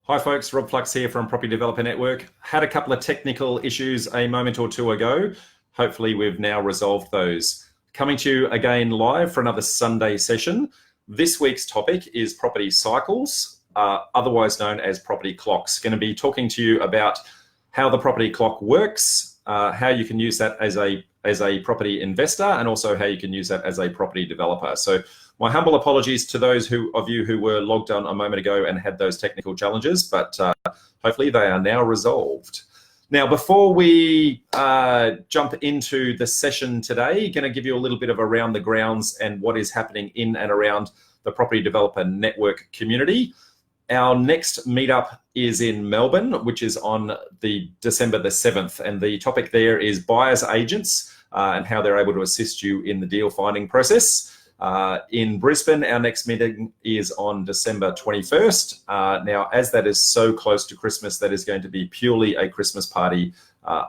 Hi folks, Rob Flux here from Property Developer Network. Had a couple of technical issues a moment or two ago. Hopefully we've now resolved those. Coming to you again live for another Sunday session. This week's topic is property cycles, otherwise known as property clocks. Going to be talking to you about how the property clock works, how you can use that as a property investor, and also how you can use that as a property developer. So my humble apologies to those of you who were logged on a moment ago and had those technical challenges, but hopefully they are now resolved. Now, before we jump into the session today, going to give you a little bit of around the grounds and what is happening in and around the Property Developer Network community. Our next meetup is in Melbourne, which is on December the 7th, and the topic there is buyers agents and how they're able to assist you in the deal finding process. In Brisbane, our next meeting is on December 21st. Now, as that is so close to Christmas, that is going to be purely a Christmas party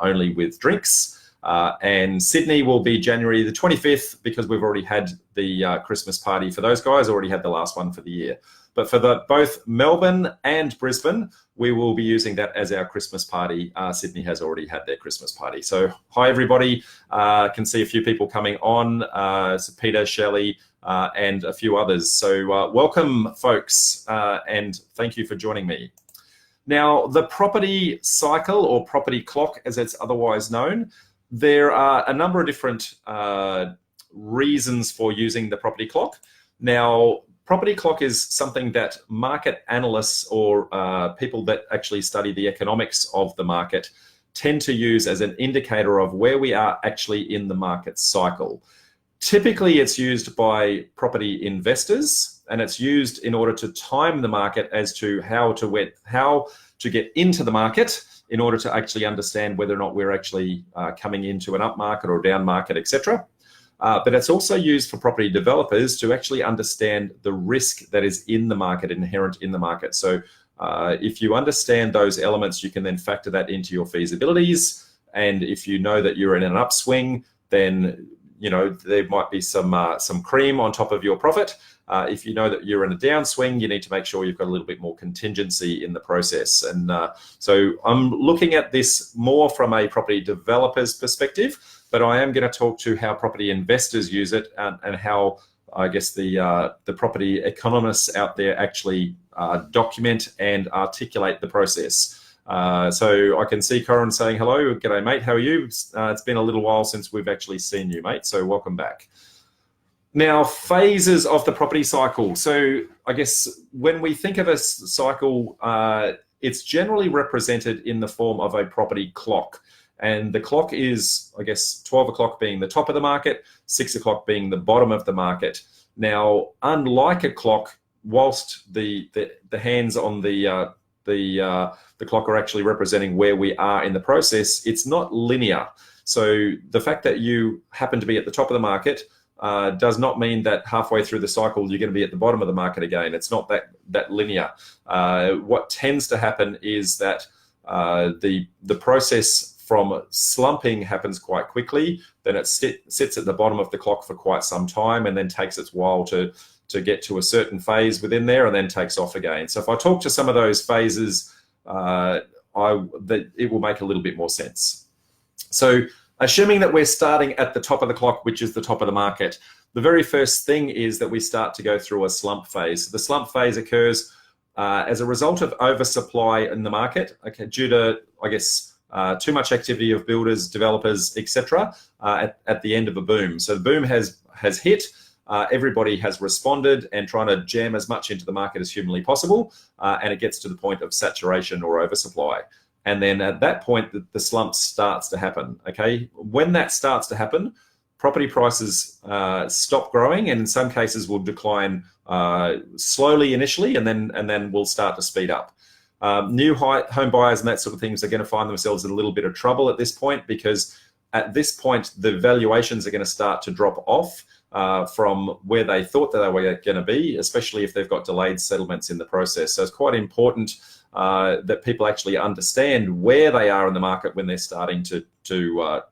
only with drinks. And Sydney will be January the 25th because we've already had the Christmas party for those guys, already had the last one for the year. But for both Melbourne and Brisbane, we will be using that as our Christmas party. Sydney has already had their Christmas party. So hi, everybody. Can see a few people coming on, so Peter, Shelley, and a few others. So welcome, folks, and thank you for joining me. Now, the property cycle or property clock, as it's otherwise known, there are a number of different reasons for using the property clock. Now, property clock is something that market analysts or people that actually study the economics of the market tend to use as an indicator of where we are actually in the market cycle. Typically, it's used by property investors, and it's used in order to time the market as to how to get into the market in order to actually understand whether or not we're actually coming into an up market or down market, etc. But it's also used for property developers to actually understand the risk that is in the market, inherent in the market. So if you understand those elements, you can then factor that into your feasibilities. And if you know that you're in an upswing, then there might be some cream on top of your profit. If you know that you're in a downswing, you need to make sure you've got a little bit more contingency in the process. And so I'm looking at this more from a property developer's perspective, but I am going to talk to how property investors use it and how, I guess, the property economists out there actually document and articulate the process. So I can see Corin saying hello. G'day, mate. How are you? It's been a little while since we've actually seen you, mate. So welcome back. Now, phases of the property cycle. So I guess when we think of a cycle, it's generally represented in the form of a property clock. And the clock is, I guess, 12 o'clock being the top of the market, 6 o'clock being the bottom of the market. Now, unlike a clock, whilst the hands on the clock are actually representing where we are in the process, it's not linear. So the fact that you happen to be at the top of the market does not mean that halfway through the cycle you're going to be at the bottom of the market again. It's not that linear. What tends to happen is that the process from slumping happens quite quickly, then it sits at the bottom of the clock for quite some time and then takes its while to get to a certain phase within there and then takes off again. So if I talk to some of those phases, it will make a little bit more sense. So assuming that we're starting at the top of the clock, which is the top of the market, the very first thing is that we start to go through a slump phase. So the slump phase occurs as a result of oversupply in the market, due to, I guess, too much activity of builders, developers, etc. At the end of a boom. So the boom has hit. Everybody has responded and trying to jam as much into the market as humanly possible, and it gets to the point of saturation or oversupply. And then at that point, the slump starts to happen. Okay, when that starts to happen, property prices stop growing, and in some cases will decline slowly initially, and then will start to speed up. New home buyers and that sort of things are going to find themselves in a little bit of trouble at this point, because at this point the valuations are going to start to drop off from where they thought that they were going to be, especially if they've got delayed settlements in the process. So it's quite important that people actually understand where they are in the market when they're starting to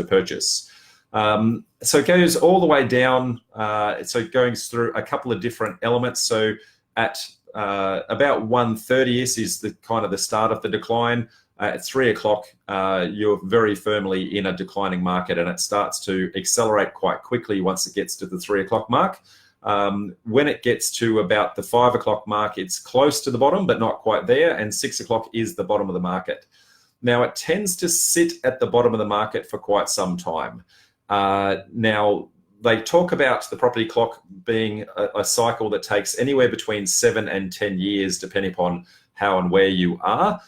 purchase. So it goes all the way down. So it goes through a couple of different elements. So at about 1:30 is the kind of the start of the decline. At 3 o'clock, you're very firmly in a declining market, and it starts to accelerate quite quickly once it gets to the 3 o'clock mark. When it gets to about the 5 o'clock mark, it's close to the bottom, but not quite there. And 6 o'clock is the bottom of the market. Now, it tends to sit at the bottom of the market for quite some time. Now, they talk about the property clock being a cycle that takes anywhere between 7 and 10 years, depending upon how and where you are.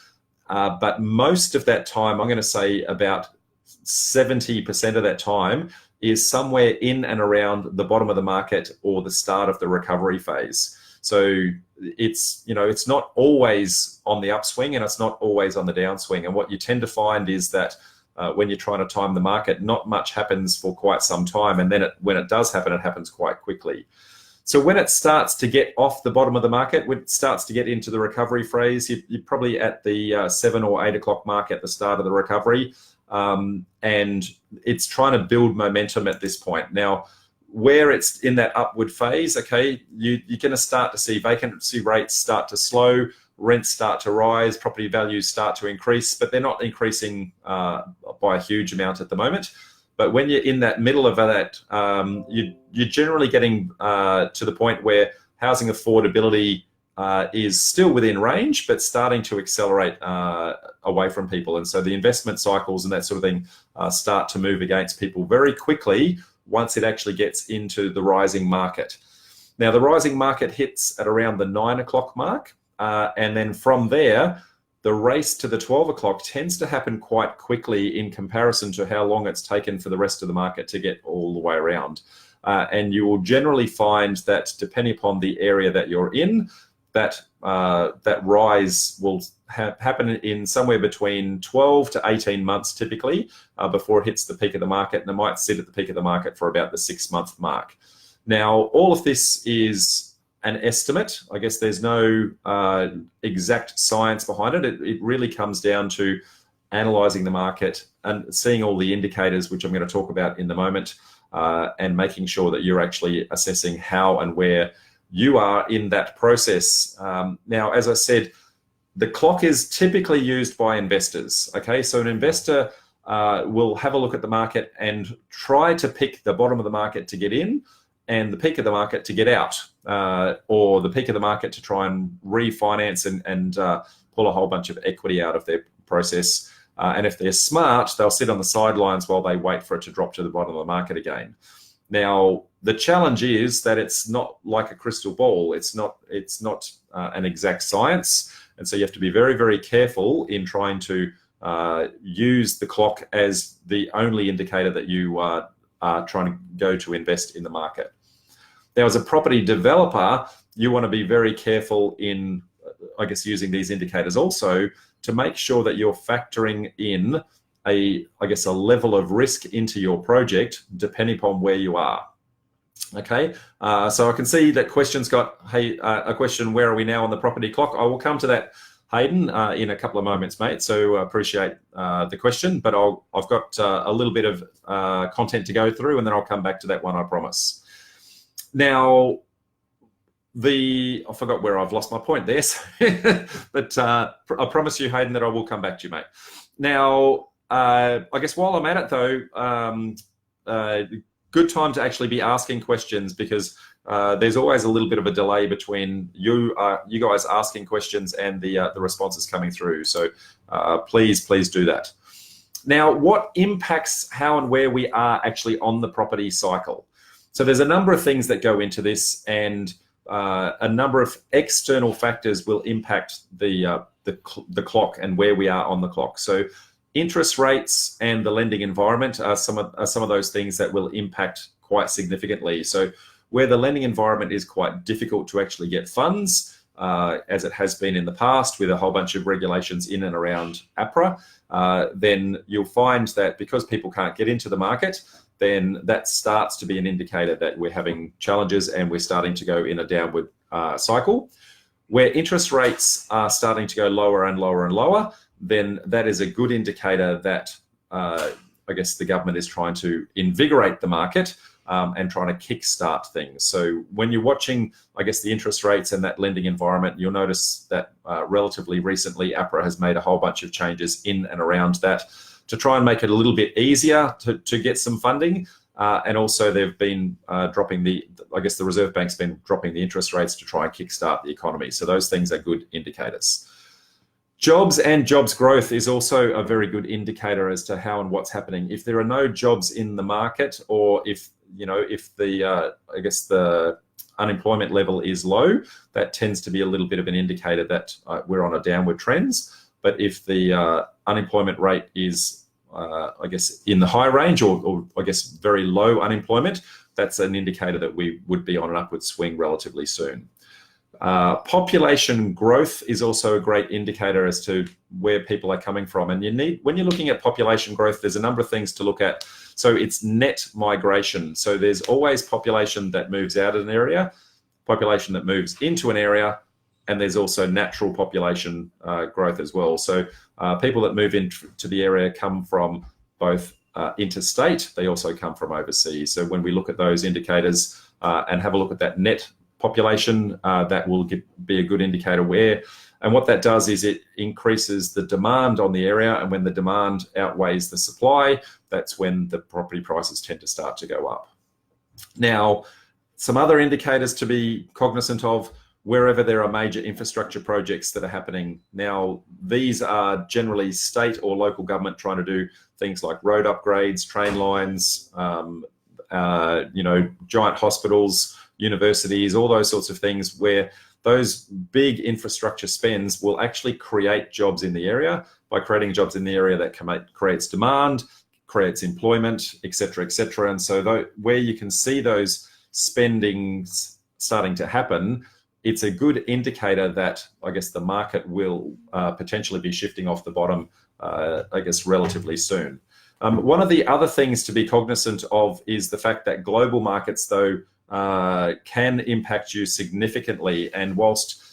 But most of that time, I'm going to say about 70% of that time, is somewhere in and around the bottom of the market or the start of the recovery phase. So it's, you know, it's not always on the upswing and it's not always on the downswing. And what you tend to find is that when you're trying to time the market, not much happens for quite some time. And then when it does happen, it happens quite quickly. So when it starts to get off the bottom of the market, when it starts to get into the recovery phase, you're probably at the 7 or 8 o'clock mark at the start of the recovery. And it's trying to build momentum at this point. Now, where it's in that upward phase, okay, you're going to start to see vacancy rates start to slow, rents start to rise, property values start to increase, but they're not increasing by a huge amount at the moment. But when you're in that middle of that, you're generally getting to the point where housing affordability is still within range, but starting to accelerate away from people. And so the investment cycles and that sort of thing start to move against people very quickly once it actually gets into the rising market. Now, the rising market hits at around the 9 o'clock mark. And then from there, the race to the 12 o'clock tends to happen quite quickly in comparison to how long it's taken for the rest of the market to get all the way around. And you will generally find that depending upon the area that you're in, that rise will happen in somewhere between 12 to 18 months typically before it hits the peak of the market, and it might sit at the peak of the market for about the 6-month mark. Now, all of this is an estimate. I guess there's no exact science behind it. It really comes down to analysing the market and seeing all the indicators, which I'm going to talk about in a moment, and making sure that you're actually assessing how and where you are in that process. Now, as I said, the clock is typically used by investors. Okay, so an investor will have a look at the market and try to pick the bottom of the market to get in and the peak of the market to get out, or the peak of the market to try and refinance and pull a whole bunch of equity out of their process. And if they're smart, they'll sit on the sidelines while they wait for it to drop to the bottom of the market again. Now, the challenge is that it's not like a crystal ball. It's not an exact science. And so you have to be very, very careful in trying to use the clock as the only indicator that you are trying to go to invest in the market. Now, as a property developer, you want to be very careful in, I guess, using these indicators also to make sure that you're factoring in a level of risk into your project depending upon where you are. Okay, so I can see that question's got, a question, where are we now on the property clock? I will come to that, Hayden, in a couple of moments, mate. So I appreciate the question, but I've got a little bit of content to go through, and then I'll come back to that one, I promise. Now, I forgot where I've lost my point there, but I promise you, Hayden, that I will come back to you, mate. Now, I guess while I'm at it though, good time to actually be asking questions, because there's always a little bit of a delay between you guys asking questions and the responses coming through. So please do that. Now, what impacts how and where we are actually on the property cycle? So there's a number of things that go into this, and a number of external factors will impact the clock and where we are on the clock. So interest rates and the lending environment are some of those things that will impact quite significantly. So where the lending environment is quite difficult to actually get funds, as it has been in the past with a whole bunch of regulations in and around APRA, then you'll find that because people can't get into the market, then that starts to be an indicator that we're having challenges and we're starting to go in a downward cycle. Where interest rates are starting to go lower and lower and lower, then that is a good indicator that I guess the government is trying to invigorate the market and trying to kickstart things. So when you're watching, I guess, the interest rates and that lending environment, you'll notice that relatively recently, APRA has made a whole bunch of changes in and around that to try and make it a little bit easier to get some funding. And also they've been dropping the Reserve Bank's been dropping the interest rates to try and kickstart the economy. So those things are good indicators. Jobs and jobs growth is also a very good indicator as to how and what's happening. If there are no jobs in the market, or if the the unemployment level is low, that tends to be a little bit of an indicator that we're on a downward trends. But if the unemployment rate is in the high range, or very low unemployment, that's an indicator that we would be on an upward swing relatively soon. Population growth is also a great indicator as to where people are coming from. And when you're looking at population growth, there's a number of things to look at. So it's net migration. So there's always population that moves out of an area, population that moves into an area, and there's also natural population growth as well. So people that move into the area come from both interstate, they also come from overseas. So when we look at those indicators and have a look at that net population, that will be a good indicator where. And what that does is it increases the demand on the area, and when the demand outweighs the supply, that's when the property prices tend to start to go up. Now, some other indicators to be cognizant of: wherever there are major infrastructure projects that are happening. Now, these are generally state or local government trying to do things like road upgrades, train lines, giant hospitals, universities, all those sorts of things, where those big infrastructure spends will actually create jobs in the area. By creating jobs in the area, that creates demand, creates employment, et cetera, et cetera. And so where you can see those spendings starting to happen, it's a good indicator that the market will potentially be shifting off the bottom, relatively soon. One of the other things to be cognizant of is the fact that global markets, though, can impact you significantly. And whilst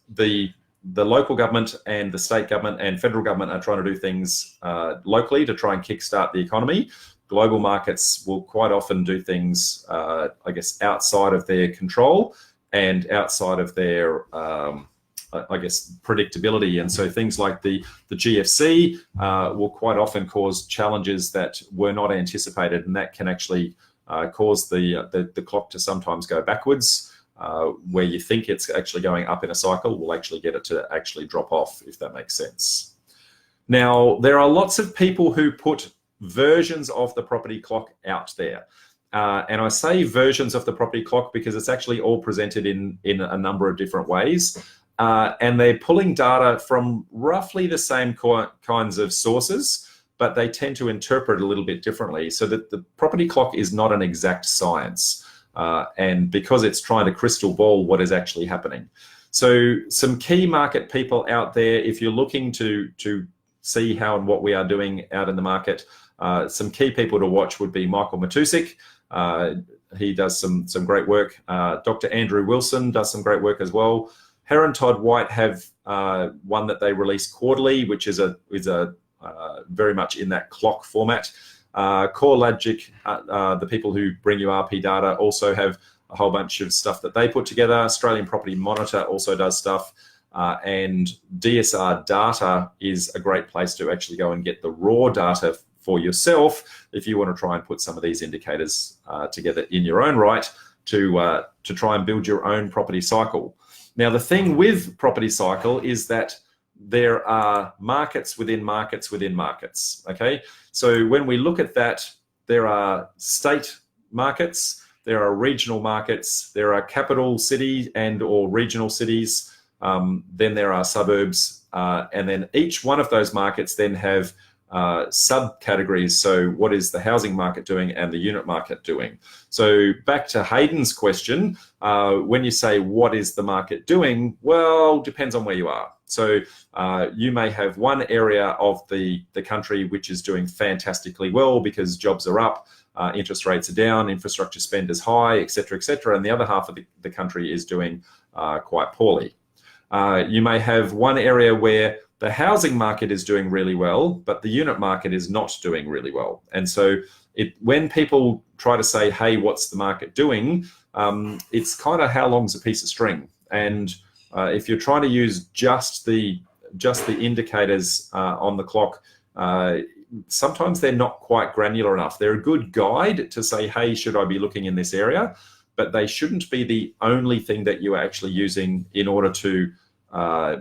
the local government and the state government and federal government are trying to do things locally to try and kickstart the economy, global markets will quite often do things, outside of their control and outside of their, predictability. And so things like the GFC will quite often cause challenges that were not anticipated, and that can actually cause the clock to sometimes go backwards. Where you think it's actually going up in a cycle, will actually get it to actually drop off, if that makes sense. Now, there are lots of people who put versions of the property clock out there. And I say versions of the property clock because it's actually all presented in a number of different ways. And they're pulling data from roughly the same kinds of sources, but they tend to interpret a little bit differently. So that the property clock is not an exact science. And because it's trying to crystal ball what is actually happening. So some key market people out there, if you're looking to see how and what we are doing out in the market, some key people to watch would be Michael Matusik. He does some great work. Dr. Andrew Wilson does some great work as well. Heron Todd White have one that they release quarterly, which is very much in that clock format. CoreLogic, the people who bring you RP data, also have a whole bunch of stuff that they put together. Australian Property Monitor also does stuff. And DSR Data is a great place to actually go and get the raw data for yourself if you want to try and put some of these indicators together in your own right to try and build your own property cycle. Now, the thing with property cycle is that there are markets within markets within markets, okay? So when we look at that, there are state markets, there are regional markets, there are capital cities and or regional cities, then there are suburbs, and then each one of those markets then have subcategories. So what is the housing market doing and the unit market doing? So back to Hayden's question, when you say what is the market doing, well, depends on where you are. So you may have one area of the country which is doing fantastically well because jobs are up, interest rates are down, infrastructure spend is high, et cetera, and the other half of the country is doing quite poorly. You may have one area where the housing market is doing really well, but the unit market is not doing really well. And so when people try to say, hey, what's the market doing? It's kind of how long's a piece of string. And if you're trying to use just the indicators on the clock, sometimes they're not quite granular enough. They're a good guide to say, hey, should I be looking in this area? But they shouldn't be the only thing that you're actually using in order to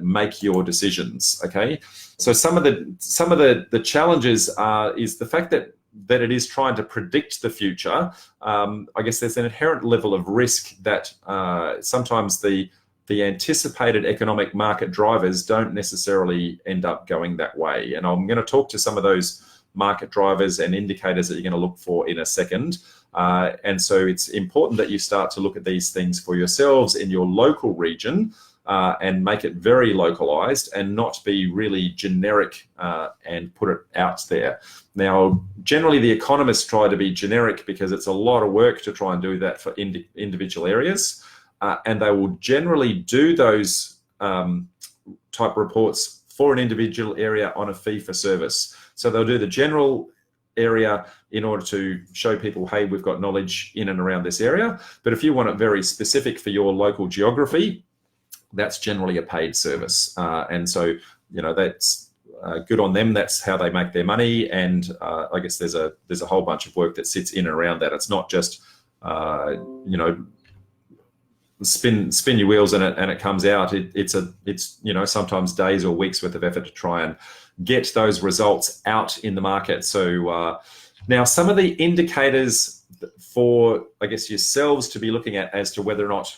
make your decisions. Okay, so some of the challenges is the fact that it is trying to predict the future. I guess there's an inherent level of risk that sometimes the anticipated economic market drivers don't necessarily end up going that way. And I'm going to talk to some of those market drivers and indicators that you're going to look for in a second. And so it's important that you start to look at these things for yourselves in your local region and make it very localized and not be really generic and put it out there. Now, generally the economists try to be generic because it's a lot of work to try and do that for individual areas. And they will generally do those type reports for an individual area on a fee for service. So they'll do the general area in order to show people, hey, we've got knowledge in and around this area. But if you want it very specific for your local geography, that's generally a paid service. And so, you know, that's good on them. That's how they make their money. And I guess there's a whole bunch of work that sits in and around that. It's not just, you know, spin your wheels and it comes out. It's you know, sometimes days or weeks worth of effort to try and get those results out in the market. So now some of the indicators for, I guess, yourselves to be looking at as to whether or not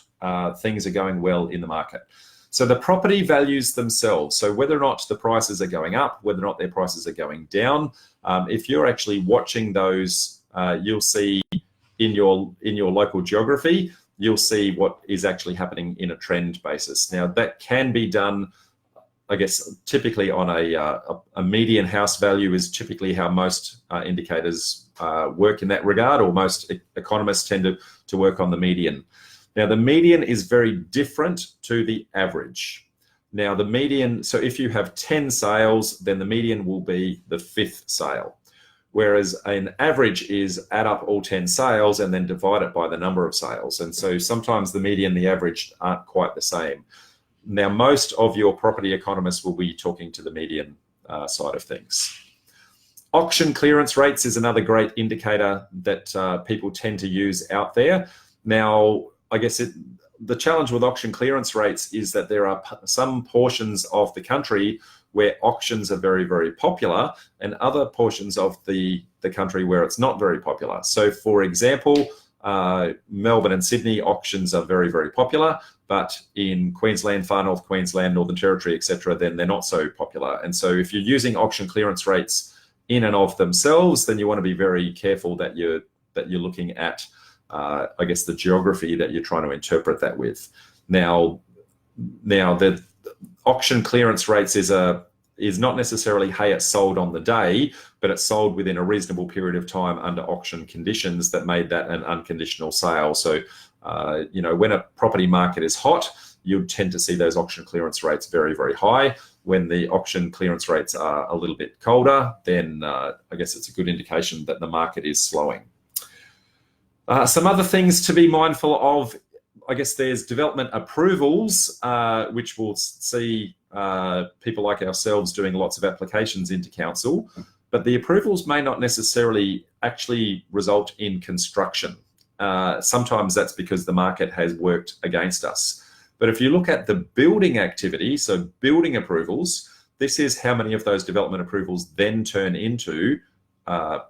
things are going well in the market. So the property values themselves, so whether or not the prices are going up, whether or not their prices are going down. If you're actually watching those, you'll see in your local geography, you'll see what is actually happening in a trend basis. Now that can be done, I guess, typically on a median house value is typically how most indicators work in that regard, or most economists tend to work on the median. Now the median is very different to the average. Now the median, so if you have 10 sales, then the median will be the 5th sale. Whereas an average is add up all 10 sales and then divide it by the number of sales. And so sometimes the median, the average aren't quite the same. Now, most of your property economists will be talking to the median side of things. Auction clearance rates is another great indicator that people tend to use out there. Now, I guess the challenge with auction clearance rates is that there are some portions of the country where auctions are very, very popular, and other portions of the country where it's not very popular. So for example, Melbourne and Sydney auctions are very, very popular, but in Queensland, Far North Queensland, Northern Territory, etc., then they're not so popular. And so if you're using auction clearance rates in and of themselves, then you want to be very careful that you're looking at, I guess, the geography that you're trying to interpret that with. Now the auction clearance rates is not necessarily, hey, it's sold on the day, but it's sold within a reasonable period of time under auction conditions that made that an unconditional sale. So, you know, when a property market is hot, you'd tend to see those auction clearance rates very, very high. When the auction clearance rates are a little bit colder, then I guess it's a good indication that the market is slowing. Some other things to be mindful of, I guess there's development approvals, which will see people like ourselves doing lots of applications into council, but the approvals may not necessarily actually result in construction. Sometimes that's because the market has worked against us. But if you look at the building activity, so building approvals, this is how many of those development approvals then turn into, I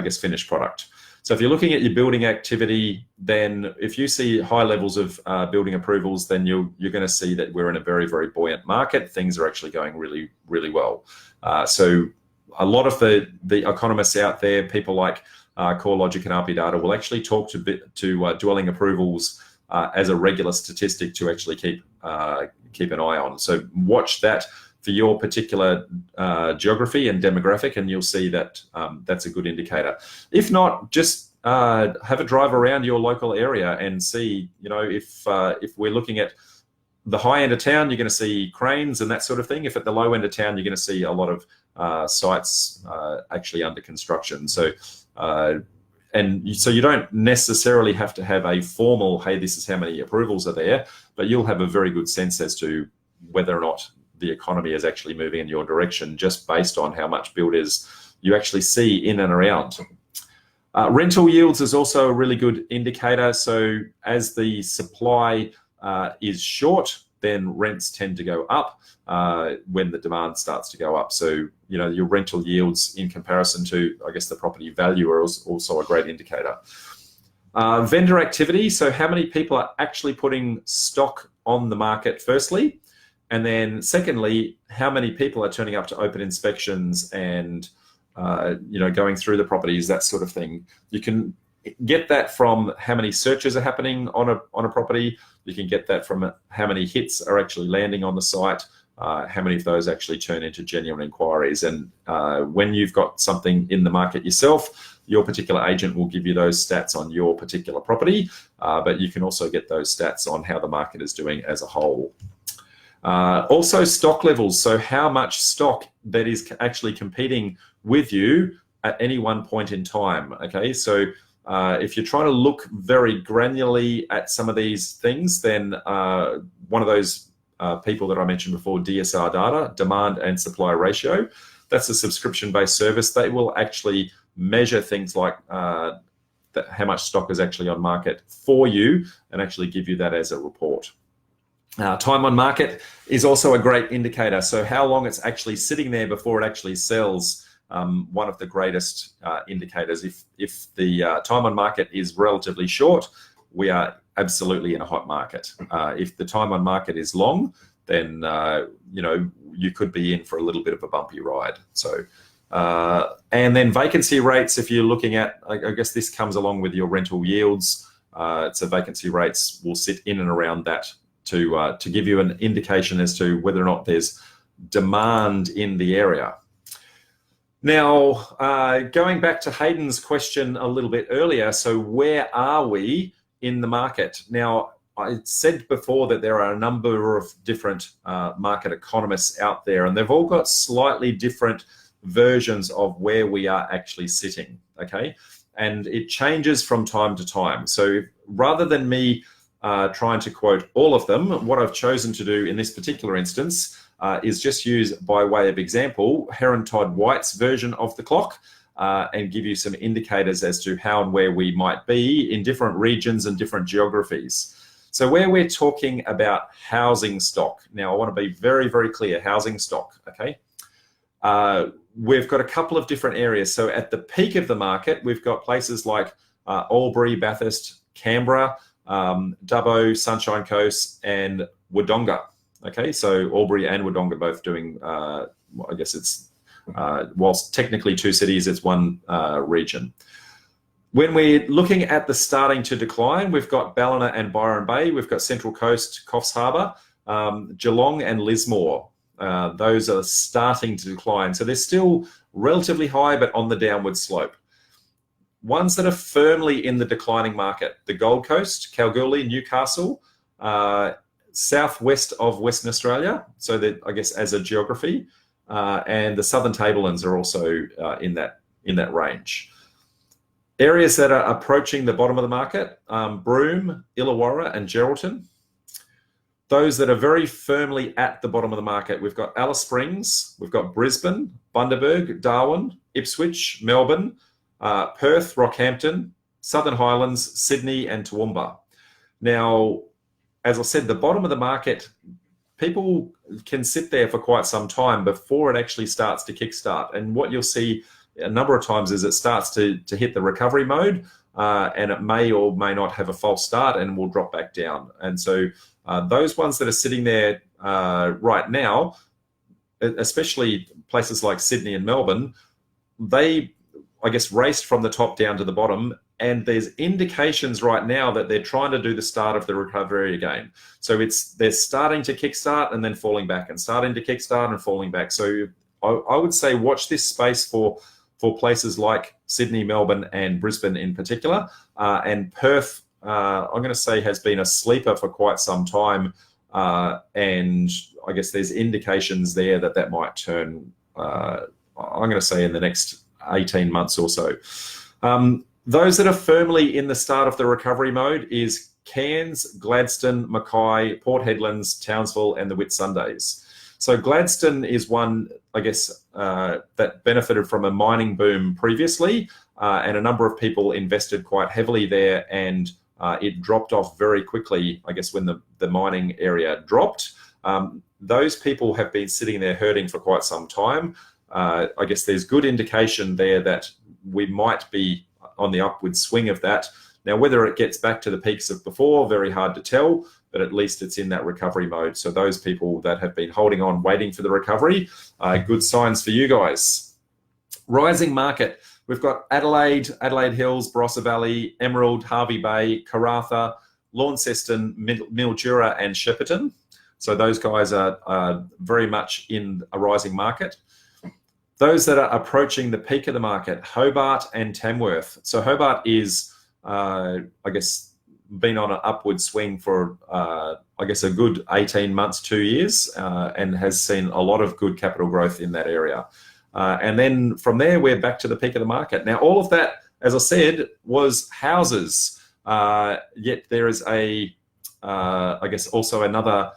guess, finished product. So if you're looking at your building activity, then if you see high levels of building approvals, then you're going to see that we're in a very, very buoyant market. Things are actually going really, really well. So a lot of the economists out there, people like CoreLogic and RP Data, will actually talk to dwelling approvals as a regular statistic to actually keep an eye on. So watch that for your particular geography and demographic, and you'll see that that's a good indicator. If not, just have a drive around your local area and see, you know, if we're looking at the high end of town, you're going to see cranes and that sort of thing. If at the low end of town, you're going to see a lot of sites actually under construction. So so you don't necessarily have to have a formal, hey, this is how many approvals are there, but you'll have a very good sense as to whether or not the economy is actually moving in your direction just based on how much builders you actually see in and around. Rental yields is also a really good indicator. So as the supply is short, then rents tend to go up when the demand starts to go up. So, you know, your rental yields in comparison to, I guess, the property value are also a great indicator. Vendor activity, so how many people are actually putting stock on the market, firstly, and then secondly, how many people are turning up to open inspections and you know, going through the properties, that sort of thing. You can get that from how many searches are happening on a property. You can get that from how many hits are actually landing on the site, how many of those actually turn into genuine inquiries. And when you've got something in the market yourself, your particular agent will give you those stats on your particular property, but you can also get those stats on how the market is doing as a whole. Also stock levels, so how much stock that is actually competing with you at any one point in time. Okay, so if you're trying to look very granularly at some of these things, then one of those people that I mentioned before, DSR data, demand and supply ratio, that's a subscription-based service. They will actually measure things like how much stock is actually on market for you and actually give you that as a report. Time on market is also a great indicator. So how long it's actually sitting there before it actually sells, one of the greatest indicators. If the time on market is relatively short, we are absolutely in a hot market. If the time on market is long, then you know, you could be in for a little bit of a bumpy ride. So and then vacancy rates, if you're looking at, I guess this comes along with your rental yields. So vacancy rates will sit in and around that to give you an indication as to whether or not there's demand in the area. Now, going back to Hayden's question a little bit earlier, so where are we in the market? Now, I said before that there are a number of different market economists out there, and they've all got slightly different versions of where we are actually sitting, okay? And it changes from time to time. So rather than me trying to quote all of them, what I've chosen to do in this particular instance is just use, by way of example, Heron Todd White's version of the clock and give you some indicators as to how and where we might be in different regions and different geographies. So where we're talking about housing stock, now I want to be very, very clear, housing stock, okay? We've got a couple of different areas. So at the peak of the market, we've got places like Albury, Bathurst, Canberra, Dubbo, Sunshine Coast, and Wodonga. Okay, so Albury and Wodonga both doing, I guess it's, whilst technically two cities, it's one region. When we're looking at the starting to decline, we've got Ballina and Byron Bay, we've got Central Coast, Coffs Harbour, Geelong and Lismore. Those are starting to decline. So they're still relatively high, but on the downward slope. Ones that are firmly in the declining market, the Gold Coast, Kalgoorlie, Newcastle, southwest of Western Australia, so that, I guess, as a geography, and the Southern Tablelands are also in that range. Areas that are approaching the bottom of the market, Broome, Illawarra and Geraldton. Those that are very firmly at the bottom of the market, we've got Alice Springs, we've got Brisbane, Bundaberg, Darwin, Ipswich, Melbourne, Perth, Rockhampton, Southern Highlands, Sydney and Toowoomba. Now, as I said, the bottom of the market, people can sit there for quite some time before it actually starts to kickstart. And what you'll see a number of times is it starts to hit the recovery mode and it may or may not have a false start and will drop back down. And so those ones that are sitting there right now, especially places like Sydney and Melbourne, they, I guess, raced from the top down to the bottom, and there's indications right now that they're trying to do the start of the recovery again. So they're starting to kickstart and then falling back and starting to kickstart and falling back. So I would say watch this space for places like Sydney, Melbourne and Brisbane in particular. And Perth, I'm going to say, has been a sleeper for quite some time. And I guess there's indications there that might turn, I'm going to say, in the next 18 months or so. Those that are firmly in the start of the recovery mode is Cairns, Gladstone, Mackay, Port Hedlands, Townsville, and the Whitsundays. So Gladstone is one, I guess, that benefited from a mining boom previously, and a number of people invested quite heavily there, and it dropped off very quickly, I guess, when the mining area dropped. Those people have been sitting there hurting for quite some time. I guess there's good indication there that we might be on the upward swing of that. Now, whether it gets back to the peaks of before, very hard to tell, but at least it's in that recovery mode. So those people that have been holding on, waiting for the recovery, good signs for you guys. Rising market, we've got Adelaide, Adelaide Hills, Barossa Valley, Emerald, Hervey Bay, Karratha, Launceston, Mildura, and Shepparton. So those guys are very much in a rising market. Those that are approaching the peak of the market, Hobart and Tamworth. So Hobart is, I guess, been on an upward swing for, I guess, a good 18 months, 2 years, and has seen a lot of good capital growth in that area. And then from there, we're back to the peak of the market. Now, all of that, as I said, was houses. Yet there is I guess, also another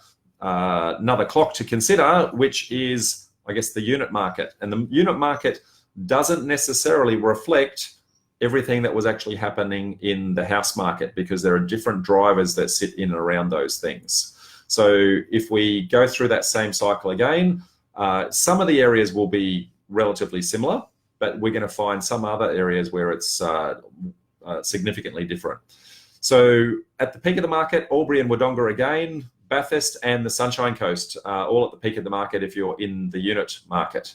clock to consider, which is, I guess, the unit market. And the unit market doesn't necessarily reflect everything that was actually happening in the house market, because there are different drivers that sit in and around those things. So if we go through that same cycle again, some of the areas will be relatively similar, but we're going to find some other areas where it's significantly different. So at the peak of the market, Albury and Wodonga again, Bathurst and the Sunshine Coast, all at the peak of the market if you're in the unit market.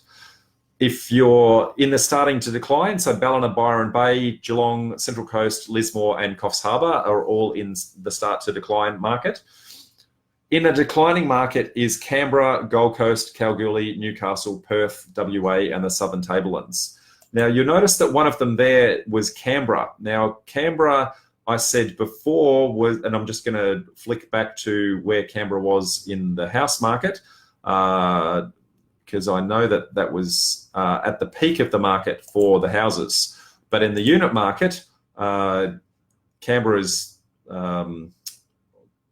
If you're in the starting to decline, so Ballina, Byron Bay, Geelong, Central Coast, Lismore and Coffs Harbour are all in the start to decline market. In a declining market is Canberra, Gold Coast, Kalgoorlie, Newcastle, Perth, WA and the Southern Tablelands. Now you'll notice that one of them there was Canberra. Now Canberra, I said before, was, and I'm just going to flick back to where Canberra was in the house market, because I know that that was at the peak of the market for the houses. But in the unit market, Canberra's,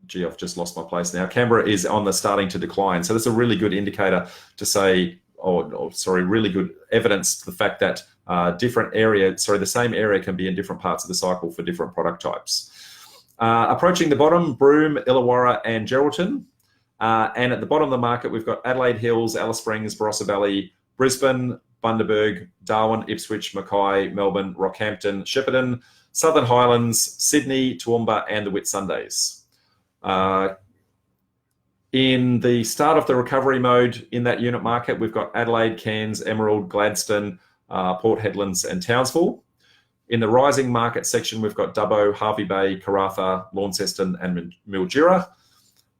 gee, I've just lost my place now. Canberra is on the starting to decline. So that's a really good indicator to say, really good evidence to the fact that the same area can be in different parts of the cycle for different product types. Approaching the bottom, Broome, Illawarra and Geraldton. And at the bottom of the market, we've got Adelaide Hills, Alice Springs, Barossa Valley, Brisbane, Bundaberg, Darwin, Ipswich, Mackay, Melbourne, Rockhampton, Shepparton, Southern Highlands, Sydney, Toowoomba and the Whitsundays. In the start of the recovery mode in that unit market, we've got Adelaide, Cairns, Emerald, Gladstone, Port Hedlands and Townsville. In the rising market section, we've got Dubbo, Hervey Bay, Karratha, Launceston and Mildura.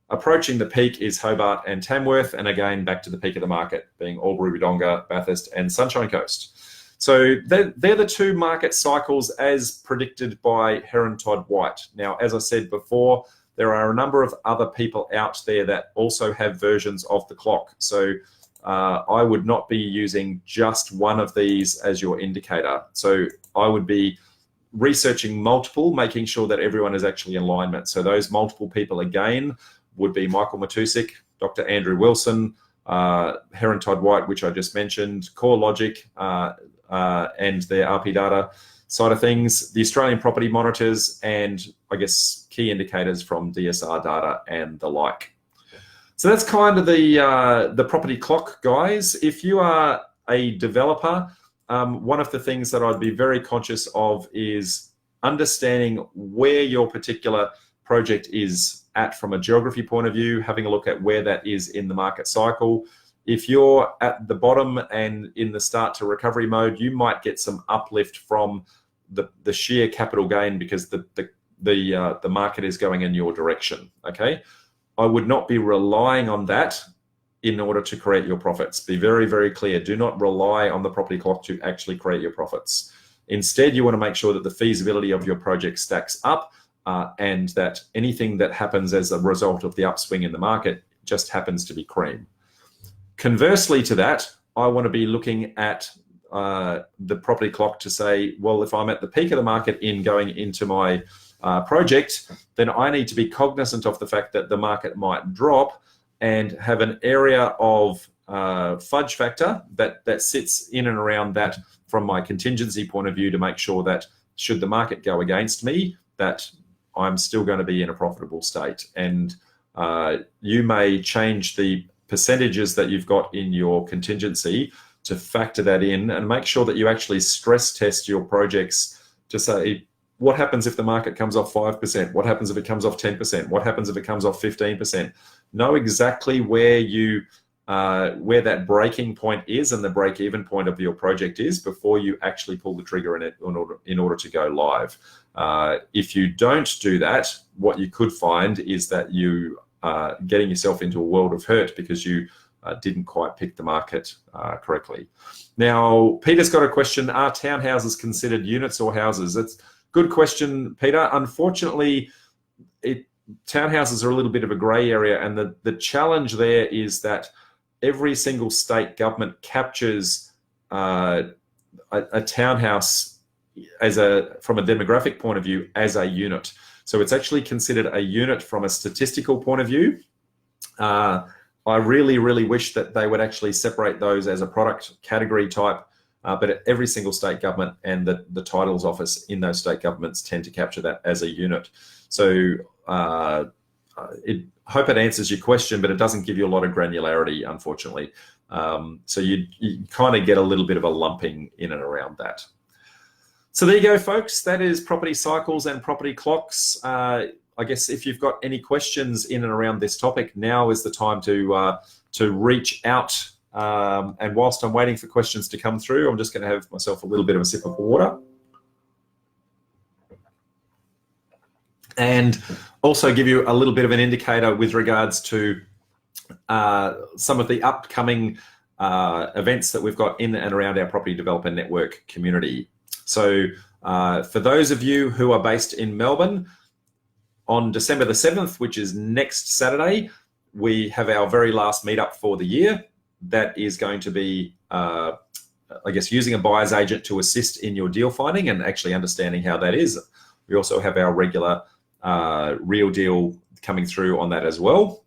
Approaching the peak is Hobart and Tamworth, and again back to the peak of the market being Albury, Wodonga, Bathurst and Sunshine Coast. So they're the two market cycles as predicted by Heron Todd White. Now, as I said before, there are a number of other people out there that also have versions of the clock. So I would not be using just one of these as your indicator. So I would be researching multiple, making sure that everyone is actually in alignment. So those multiple people again would be Michael Matusik, Dr. Andrew Wilson, Heron Todd White, which I just mentioned, CoreLogic and their RP data side of things, the Australian Property Monitors, and I guess key indicators from DSR data and the like. So that's kind of the property clock, guys. If you are a developer, one of the things that I'd be very conscious of is understanding where your particular project is at from a geography point of view, having a look at where that is in the market cycle. If you're at the bottom and in the start to recovery mode, you might get some uplift from the sheer capital gain because the market is going in your direction. Okay, I would not be relying on that in order to create your profits. Be very, very clear. Do not rely on the property clock to actually create your profits. Instead, you want to make sure that the feasibility of your project stacks up and that anything that happens as a result of the upswing in the market just happens to be cream. Conversely to that, I want to be looking at, the property clock to say, well, if I'm at the peak of the market in going into my project, then I need to be cognizant of the fact that the market might drop and have an area of fudge factor that sits in and around that from my contingency point of view to make sure that should the market go against me, that I'm still going to be in a profitable state. And you may change the percentages that you've got in your contingency to factor that in and make sure that you actually stress test your projects to say, what happens if the market comes off 5%? What happens if it comes off 10%? What happens if it comes off 15%? Know exactly where where that breaking point is and the break-even point of your project is before you actually pull the trigger in it in order to go live. If you don't do that, what you could find is that you are getting yourself into a world of hurt because you didn't quite pick the market correctly. Now, Peter's got a question: are townhouses considered units or houses? It's a good question, Peter. Unfortunately, townhouses are a little bit of a grey area, and the challenge there is that every single state government captures a townhouse from a demographic point of view as a unit. So it's actually considered a unit from a statistical point of view. I really, really wish that they would actually separate those as a product category type, but every single state government and the titles office in those state governments tend to capture that as a unit. So hope it answers your question, but it doesn't give you a lot of granularity, unfortunately. So you kind of get a little bit of a lumping in and around that. So there you go, folks. That is property cycles and property clocks. I guess if you've got any questions in and around this topic, now is the time to reach out. And whilst I'm waiting for questions to come through, I'm just going to have myself a little bit of a sip of water. And also give you a little bit of an indicator with regards to some of the upcoming events that we've got in and around our Property Developer Network community. So for those of you who are based in Melbourne, on December the 7th, which is next Saturday, we have our very last meetup for the year. That is going to be, I guess, using a buyer's agent to assist in your deal finding and actually understanding how that is. We also have our regular Real Deal coming through on that as well.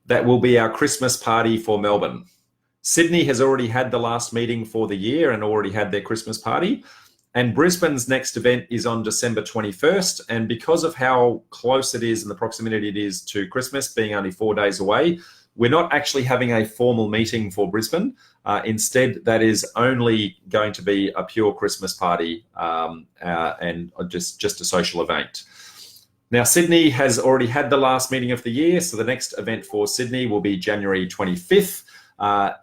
That will be our Christmas party for Melbourne. Sydney has already had the last meeting for the year and already had their Christmas party. And Brisbane's next event is on December 21st. And because of how close it is and the proximity it is to Christmas, being only 4 days away, we're not actually having a formal meeting for Brisbane. Instead, that is only going to be a pure Christmas party and just a social event. Now, Sydney has already had the last meeting of the year. So the next event for Sydney will be January 25th.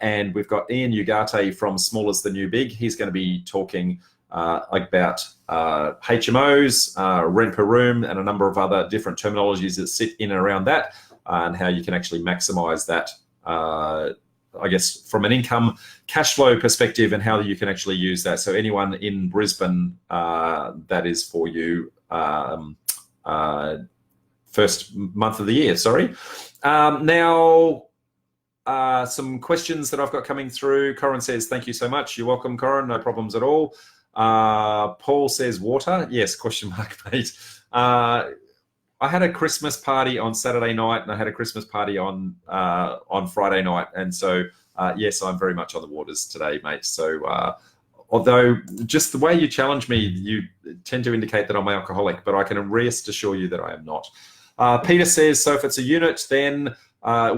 And we've got Ian Ugarte from Small is the New Big. He's going to be talking about HMOs, rent per room, and a number of other different terminologies that sit in and around that, and how you can actually maximize that, I guess, from an income cash flow perspective, and how you can actually use that. So anyone in Brisbane, that is for you, first month of the year, sorry. Now, some questions that I've got coming through. Corin says, thank you so much. You're welcome, Corin. No problems at all. Paul says water. Yes, question mark, mate. I had a Christmas party on Saturday night and I had a Christmas party on Friday night. And so, yes, I'm very much on the waters today, mate. So, although just the way you challenge me, you tend to indicate that I'm an alcoholic, but I can rest assure you that I am not. Peter says, so if it's a unit, then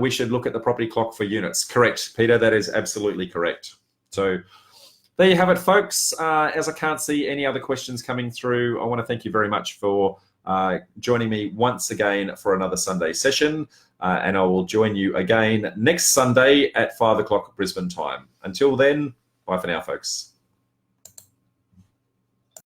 we should look at the property clock for units. Correct, Peter, that is absolutely correct. So there you have it, folks. As I can't see any other questions coming through, I want to thank you very much for joining me once again for another Sunday session. And I will join you again next Sunday at 5 o'clock Brisbane time. Until then, bye for now, folks.